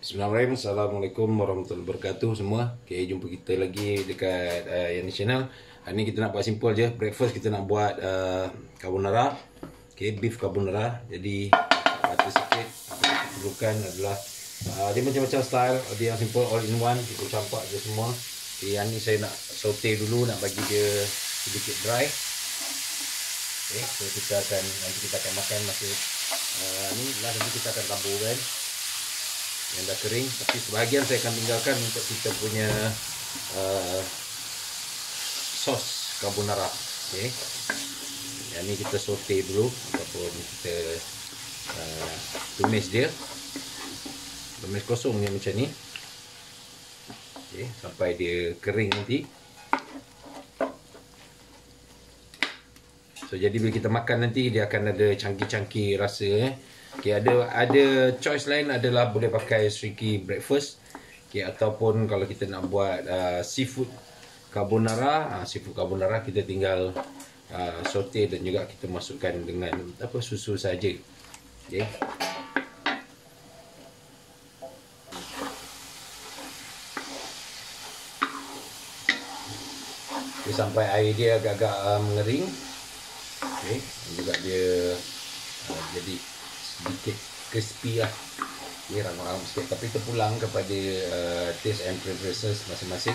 Bismillahirrahmanirrahim. Assalamualaikum warahmatullahi wabarakatuh semua. Okay, jumpa kita lagi dekat Yani Channel. Hari ni kita nak buat simple je. Breakfast kita nak buat carbonara. Okay, beef carbonara. Jadi butter sikit. Apa yang kita perlukan adalah dia macam-macam style. Ada yang simple all in one. Kita campak je semua. Okay, yang ni saya nak saute dulu, nak bagi dia sedikit dry. Okay, so nanti kita akan makan masa ni lah, nanti kita akan taburkan yang dah kering, tapi sebahagian saya akan tinggalkan untuk kita punya sos carbonara. Okay. Yang ni kita saute dulu ataupun kita tumis dia, tumis kosong dia macam ni. Okay, sampai dia kering nanti. So jadi bila kita makan nanti dia akan ada cangkir-cangkir rasa. Okay, ada choice lain adalah boleh pakai streaky breakfast. Okay, ataupun kalau kita nak buat seafood carbonara, kita tinggal saute dan juga kita masukkan dengan susu saja. Okay. Okay, sampai air dia agak-agak mengering. Okay, dan juga dia jadi sedikit crispy lah. Ini rang-rang sikit, tapi terpulang kepada taste and preferences masing-masing.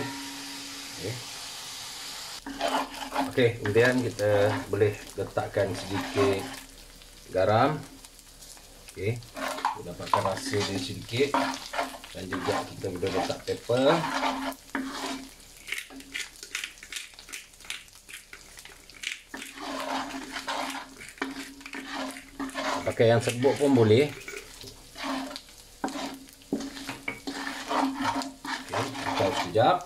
Okay, kemudian kita boleh letakkan sedikit garam. Okay, dapatkan rasa dia sedikit, dan juga kita boleh letak pepper. Pakai yang serbuk pun boleh. Okay, kacau sekejap.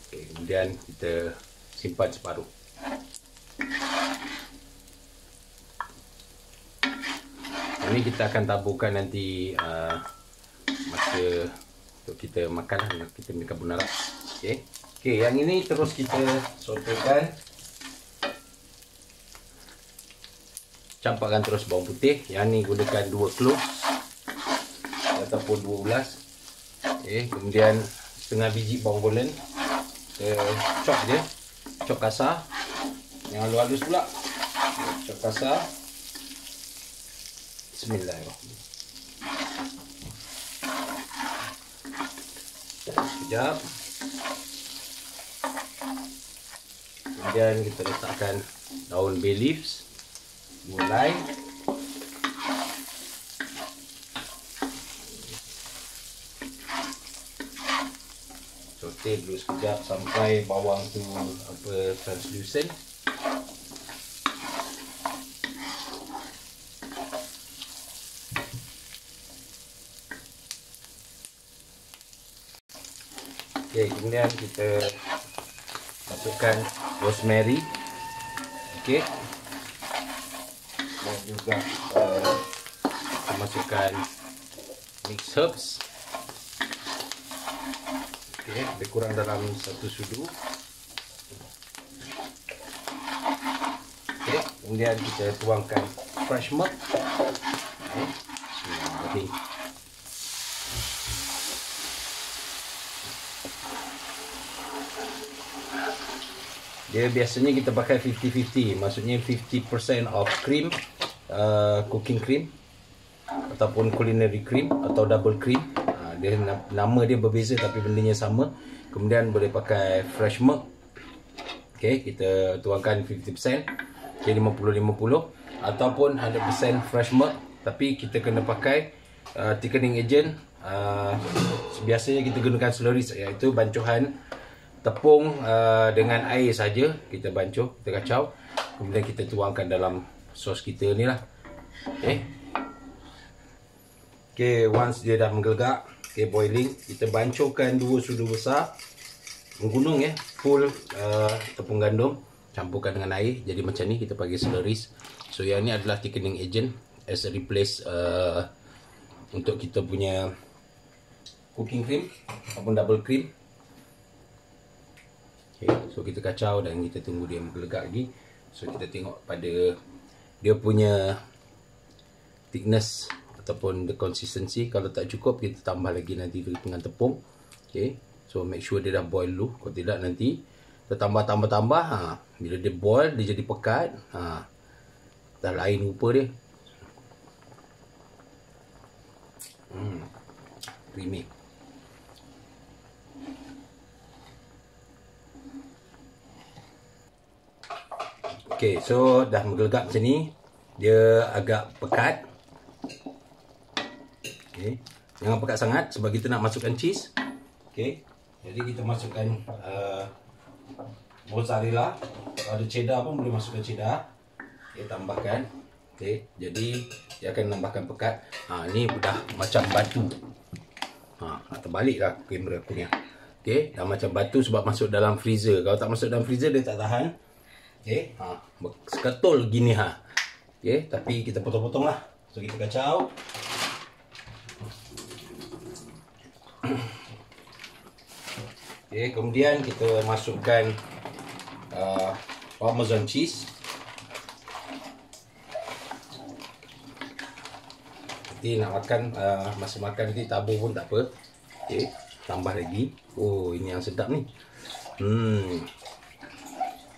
Okay, kemudian kita simpan separuh. Ini kita akan taburkan nanti masa untuk kita makan, kita makan carbonara. Okay. Okay, yang ini terus kita sautekan. Campakkan terus bawang putih. Yang ni gunakan 2 cloves ataupun 12. Okay, kemudian setengah biji bawang bolen. Kita chop je, chop kasar. Yang halus-halus pula. Chop kasar. Bismillahirrahmanirrahim. Sekejap. Kemudian kita letakkan daun bay leaves. Mulai saute dulu sekejap sampai bawang tu translucent. Okey, kemudian kita masukkan rosemary. Okey. Dan juga kita masukkan mixed herbs. Okay, lebih kurang dalam 1 sudu. Okay, kemudian kita tuangkan fresh milk. Okay. Dia biasanya kita pakai 50-50, maksudnya 50% of cream, cooking cream ataupun culinary cream atau double cream. Dia nama dia berbeza tapi bendanya sama. Kemudian boleh pakai fresh milk. Okey, kita tuangkan 50%, okay, 50-50 ataupun 100% fresh milk, tapi kita kena pakai thickening agent. Biasanya kita gunakan slurries, iaitu bancuhan tepung dengan air saja. Kita bancuh, kita kacau, kemudian kita tuangkan dalam sos kita ni lah. Okay, once dia dah menggelegak, okay, boiling, kita bancuhkan 2 sudu besar menggunung full tepung gandum, campurkan dengan air jadi macam ni. Kita pakai slurries. So yang ni adalah thickening agent as a replace untuk kita punya cooking cream ataupun double cream. Okay, so kita kacau dan kita tunggu dia menggelegak lagi. So kita tengok pada dia punya thickness ataupun the consistency. Kalau tak cukup, kita tambah lagi nanti dengan tepung. Okay, so make sure dia dah boil dulu. Kalau tidak nanti kita tambah. Bila dia boil, dia jadi pekat. Dah lain rupa dia. Creamy. Okay, so dah menggelegak macam ni. Dia agak pekat. Okay, jangan pekat sangat sebab kita nak masukkan cheese. Okay, jadi kita masukkan mozzarella. Kalau ada cheddar pun boleh masukkan cheddar. Okay, tambahkan. Okay, jadi dia akan menambahkan pekat. Ni dah macam batu. Terbalik lah kamera aku ni. Okay, dah macam batu sebab masuk dalam freezer. Kalau tak masuk dalam freezer, dia tak tahan. Okay, seketul gini Okay, tapi kita potong-potong lah. So kita kacau. Okay, kemudian kita masukkan parmesan cheese. Nanti nak makan, masa makan nanti tabur pun tak apa. Okay, tambah lagi. Oh, ini yang sedap ni.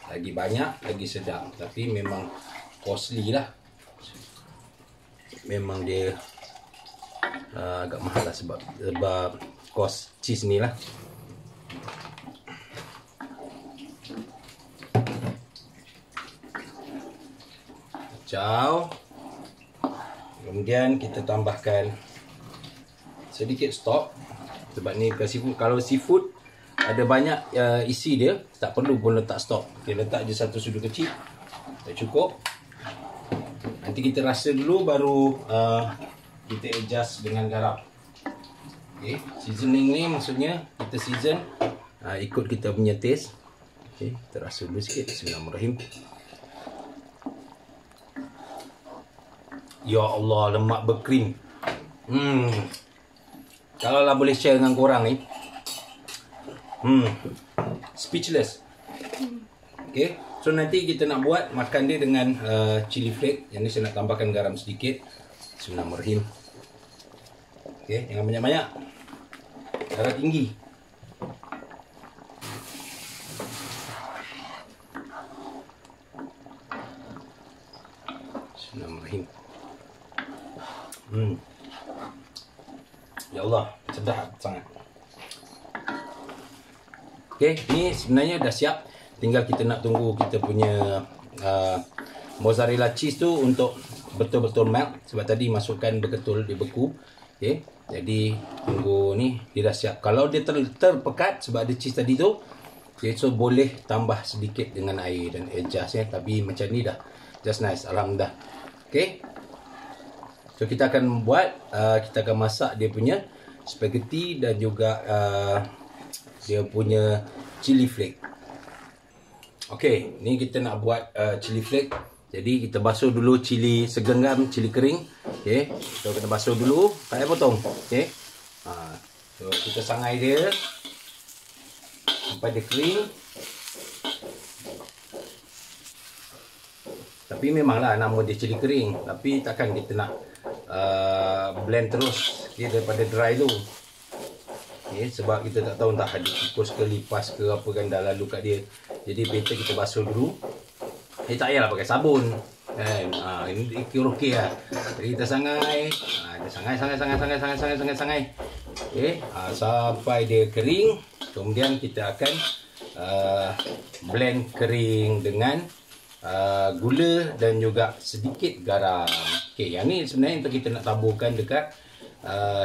Lagi banyak, lagi sedap. Tapi memang costly lah. Memang dia agak mahal lah sebab cost cheese ni lah. Kacau. Kemudian kita tambahkan sedikit stock. Sebab ni ke seafood. Kalau seafood ada banyak isi dia, tak perlu pun letak stok. Kita letak je satu sudu kecil, dah cukup. Nanti kita rasa dulu baru kita adjust dengan garam. Okay, seasoning ni maksudnya kita season ikut kita punya taste. Okay, kita rasa dulu sikit. Bismillahirrahmanirrahim. Ya Allah, lemak berkrim. Kalau lah boleh share dengan korang ni, speechless. Okay, so nanti kita nak buat makan dia dengan chili flake. Yang ni saya nak tambahkan garam sedikit. Bismillahirrahmanirrahim. Okay, jangan banyak-banyak, darah tinggi. Bismillahirrahmanirrahim. Ya Allah, sedap sangat. Okay, ni sebenarnya dah siap. Tinggal kita nak tunggu kita punya mozzarella cheese tu untuk betul-betul melt. Sebab tadi masukkan berketul, dia beku. Okay, jadi tunggu ni, dia dah siap. Kalau dia terpekat sebab ada cheese tadi tu, okay, so boleh tambah sedikit dengan air dan adjust ya. Tapi macam ni dah just nice, alhamdulillah. Okay, so kita akan buat, kita akan masak dia punya spaghetti dan juga dia punya chili flake. Okay, ni kita nak buat chili flake. Jadi kita basuh dulu cili segenggam, cili kering. Okay, so kita basuh dulu, tak payah potong. Okay, so kita sangai dia sampai dia kering. Tapi memanglah nama dia cili kering, tapi takkan kita nak blend terus dia daripada dry tu. Okay, sebab kita tak tahu entah ada tikus ke lipas ke apa kan dah lalu kat dia. Jadi better kita basuh dulu. Tak payahlah pakai sabun kan. Ini okey lah. Jadi kita sangai. Dia sangai. Okay, sampai dia kering. Kemudian kita akan blend kering dengan gula dan juga sedikit garam. Okay, yang ni sebenarnya untuk kita nak taburkan dekat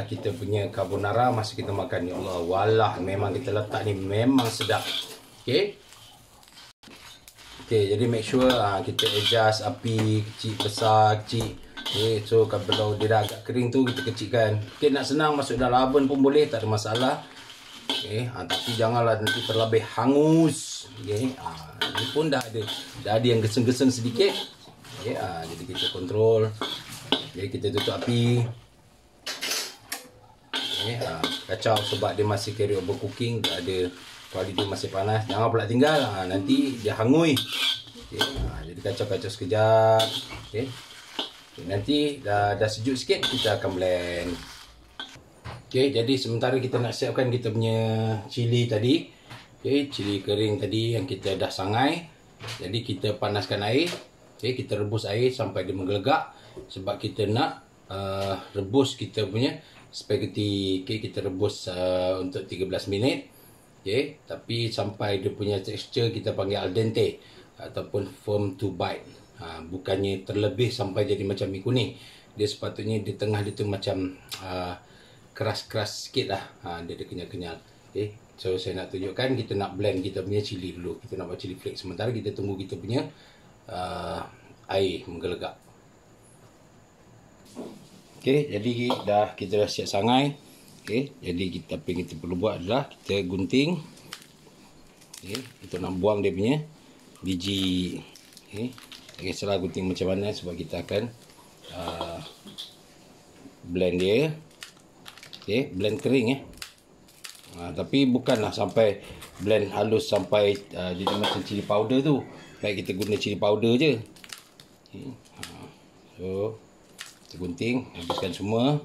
kita punya carbonara masa kita makan. Ya Allah, walah, memang kita letak ni memang sedap. Okay, jadi make sure kita adjust api kecil, besar, kecil. Okay, so kalau dia dah agak kering tu kita kecilkan. Okay, nak senang masuk dalam oven pun boleh, tak ada masalah. Okay, tapi janganlah nanti terlebih hangus. Okay, ini pun dah ada yang gesen-gesen sedikit. Okay, jadi kita kontrol. Jadi kita tutup api. Okay, kacau sebab dia masih carry over cooking, tak ada, kuali dia masih panas. Jangan pula tinggal, nanti dia hangui. Okay, jadi kacau-kacau sekejap. Okay, Okay, nanti dah sejuk sikit kita akan blend. Okay, jadi sementara kita nak siapkan kita punya cili tadi. Okay, cili kering tadi yang kita dah sangai. Jadi kita panaskan air. Okay, kita rebus air sampai dia menggelegak. Sebab kita nak rebus kita punya spaghetti. Okay, kita rebus untuk 13 minit. Okay, tapi sampai dia punya tekstur kita panggil al dente ataupun firm to bite. Bukannya terlebih sampai jadi macam mi kuning. Dia sepatutnya di tengah dia tu macam keras-keras sikit lah. Dia ada kenyal-kenyal. Okay, so saya nak tunjukkan kita nak blend kita punya cili dulu. Kita nak buat cili flake. Sementara kita tunggu kita punya air menggelegak. Okay, jadi kita dah siap sangai. Okay, jadi apa yang kita perlu buat adalah kita gunting. Okay, untuk nak buang dia punya biji. Okay, tak kisahlah gunting macam mana sebab kita akan blend dia. Okay, blend kering tapi bukanlah sampai blend halus sampai jadi macam cili powder tu. Baik kita guna cili powder je. Okay. So kita gunting, habiskan semua.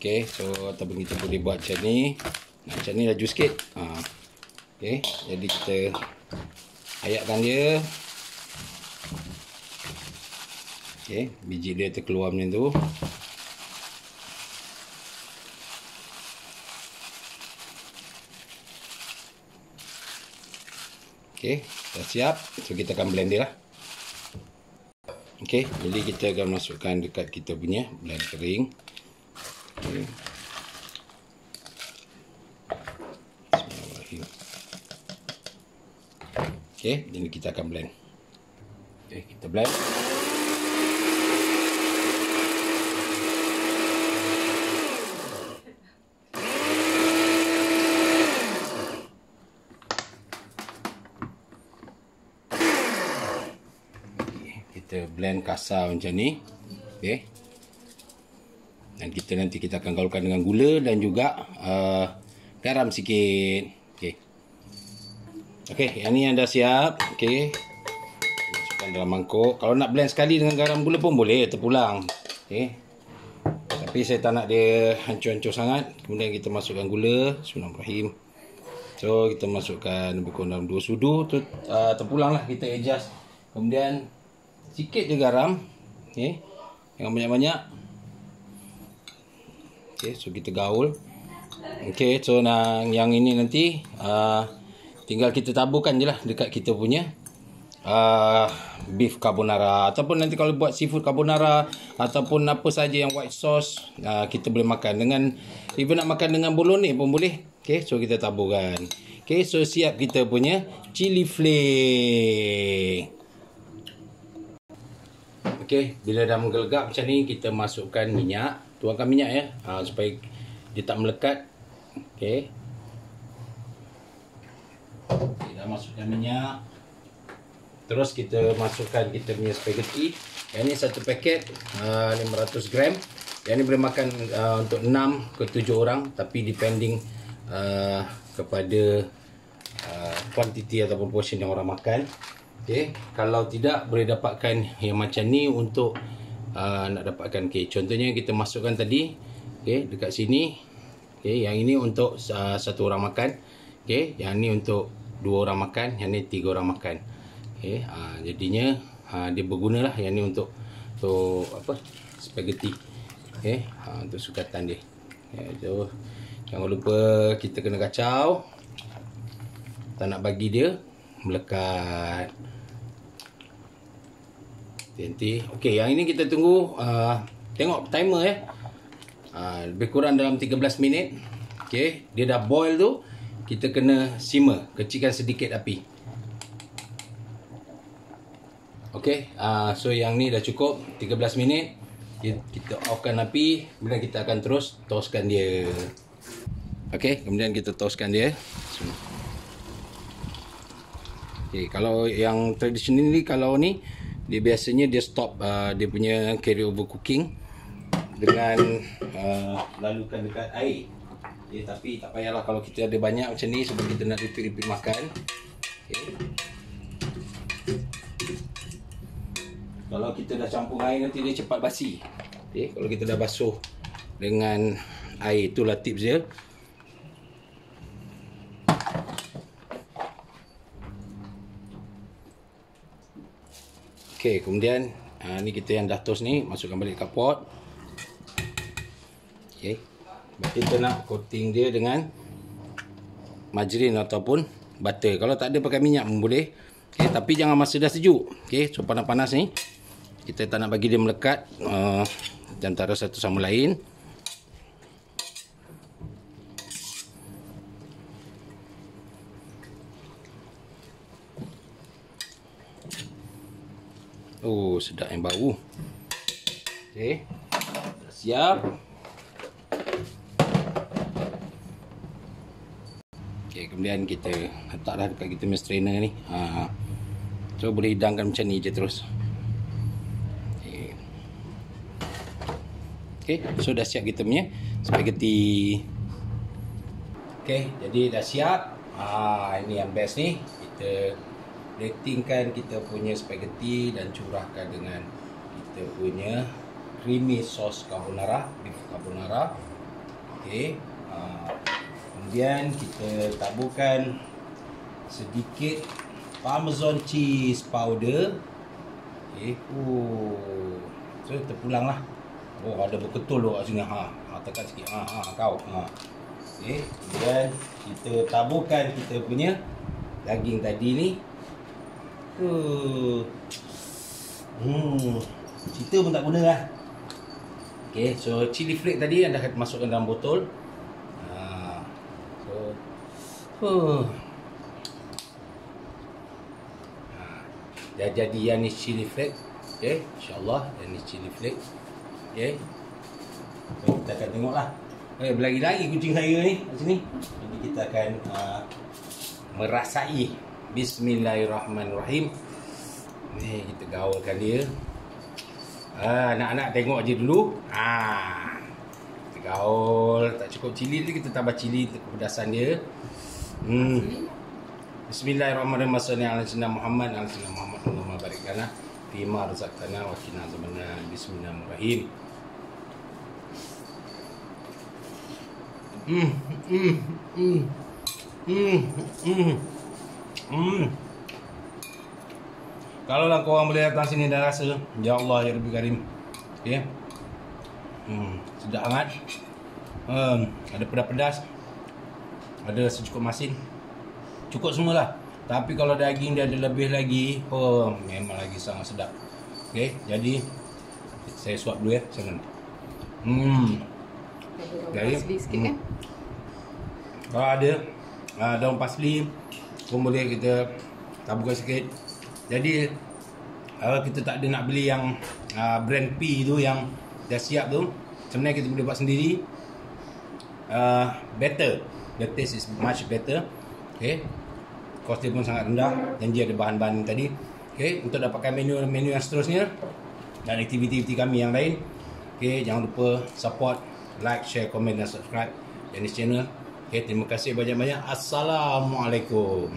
Okay, so ataupun kita boleh buat macam ni. Macam ni laju sikit. Okay, jadi kita ayatkan dia. Okay, biji dia terkeluar macam tu. Okay, dah siap. So kita akan blend dia lah. Okay, jadi kita akan masukkan dekat kita punya blend kering. Okay. Bismillahirrahmanirrahim. Okay, jadi kita akan blend. Okay, kita blend. Kita blend kasar macam ni. Okay. Dan nanti kita akan gaulkan dengan gula dan juga garam sikit. Okay. Okay, yang ni yang dah siap. Okay. Masukkan dalam mangkuk. Kalau nak blend sekali dengan garam gula pun boleh, terpulang. Okay. Tapi saya tak nak dia hancur-hancur sangat. Kemudian kita masukkan gula. Bismillahirrahmanirrahim. So kita masukkan lebih kurang dalam 2 sudu. Terpulang lah, kita adjust. Kemudian sikit je garam. Okay. Jangan banyak-banyak. Okay, so kita gaul. Okay, so yang ini nanti tinggal kita taburkan je lah dekat kita punya beef carbonara. Ataupun nanti kalau buat seafood carbonara ataupun apa saja yang white sauce, kita boleh makan dengan, even nak makan dengan bolognese pun boleh. Okay, so kita taburkan. Okay, so siap kita punya chili flake. Okay, bila dah menggelegak macam ni, kita masukkan minyak. Tuangkan minyak ya, supaya dia tak melekat. Okay. Kita masukkan minyak. Terus kita masukkan kita punya spaghetti. Yang ni satu paket 500 gram. Yang ni boleh makan untuk 6 ke 7 orang. Tapi depending kepada quantity ataupun portion yang orang makan. Okay. Kalau tidak, boleh dapatkan yang macam ni untuk nak dapatkan. Okay. Contohnya kita masukkan tadi, okay, dekat sini. Okay. Yang ini untuk satu orang makan. Okay. Yang ni untuk 2 orang makan. Yang ni 3 orang makan. Okay. Jadinya dia berguna lah. Yang ni untuk apa, spaghetti. Okay. Untuk sukatan dia. Okay. So jangan lupa kita kena kacau. Tak nak bagi dia melekat. Nanti, okey, yang ini kita tunggu. Tengok timer ya. Lebih kurang dalam 13 minit. Okey, dia dah boil tu, kita kena simmer, kecilkan sedikit api. Okey, so yang ni dah cukup 13 minit. Kita offkan api, kemudian kita akan terus toastkan dia. Okey, kemudian kita toastkan dia. Okey, kalau yang tradisional ni, kalau ni dia biasanya dia stop dia punya carry over cooking dengan lalukan dekat air. Okay, tapi tak payahlah kalau kita ada banyak macam ni sebab kita nak repeat makan. Okay. Kalau kita dah campur air nanti dia cepat basi. Okay, kalau kita dah basuh dengan air, itulah tips dia. Okay, kemudian ni kita yang dah toast ni masukkan balik ke pot. Okay, kita nak coating dia dengan margarin ataupun butter. Kalau tak ada pakai minyak pun boleh. Okay, tapi jangan masa dah sejuk. Okay, so panas-panas ni kita tak nak bagi dia melekat di antara satu sama lain. Oh, sedap yang bau. Okay, dah siap. Okay, kemudian kita letaklah dekat kita punya strainer ni. So boleh hidangkan macam ni je terus. Okay, so dah siap kita punya spaghetti. Okay, jadi dah siap. Ini yang best ni. Kita platingkan kita punya spaghetti dan curahkan dengan kita punya creamy sauce carbonara, beef carbonara. Okay, kemudian kita taburkan sedikit parmesan cheese powder. Okay, so terpulang lah. Oh, ada berketul tu kat sini. Tekan sikit. Kau. Okay, kemudian kita taburkan kita punya daging tadi ni. Cerita pun tak guna lah. Okay, so chili flake tadi anda akan masukkan dalam botol. Dah jadi yang ni chili flake. Okay, insyaAllah yang ni chili flake. Okay, so, kita akan tengoklah. Berlari-lari kucing saya ni kat sini. Jadi kita akan merasai. Bismillahirrahmanirrahim. Ni kita gaulkan dia. Anak-anak tengok je dulu. Kita gaul. Tak cukup cili tu kita tambah cili untuk kepedasan dia. Bismillahirrahmanirrahim. Assalamualaikum Muhammad. Allahumma barik lana fima razaqtana wa qina azabannar. Bismillahirrahmanirrahim. Kalau lah korang boleh datang sini dan rasa, ya Allah ya Rabbi Karim. Okay. Sedap sangat. Ada pedas-pedas, ada secukup masin. Cukup semualah. Tapi kalau daging dia ada lebih lagi, memang lagi sangat sedap. Okay, jadi saya suap dulu ya. Jangan. Jadi kalau ada daun parsley pun boleh kita taburkan sikit. Jadi kita tak ada nak beli yang brand P tu yang dah siap tu. Sebenarnya kita boleh buat sendiri. Better. The taste is much better. Okay, kos dia pun sangat rendah dan dia ada bahan-bahan tadi. Okay, untuk dapatkan menu yang seterusnya dan aktiviti-aktiviti kami yang lain, okay, jangan lupa support, like, share, komen dan subscribe jenis channel. Okay, terima kasih banyak-banyak. Assalamualaikum.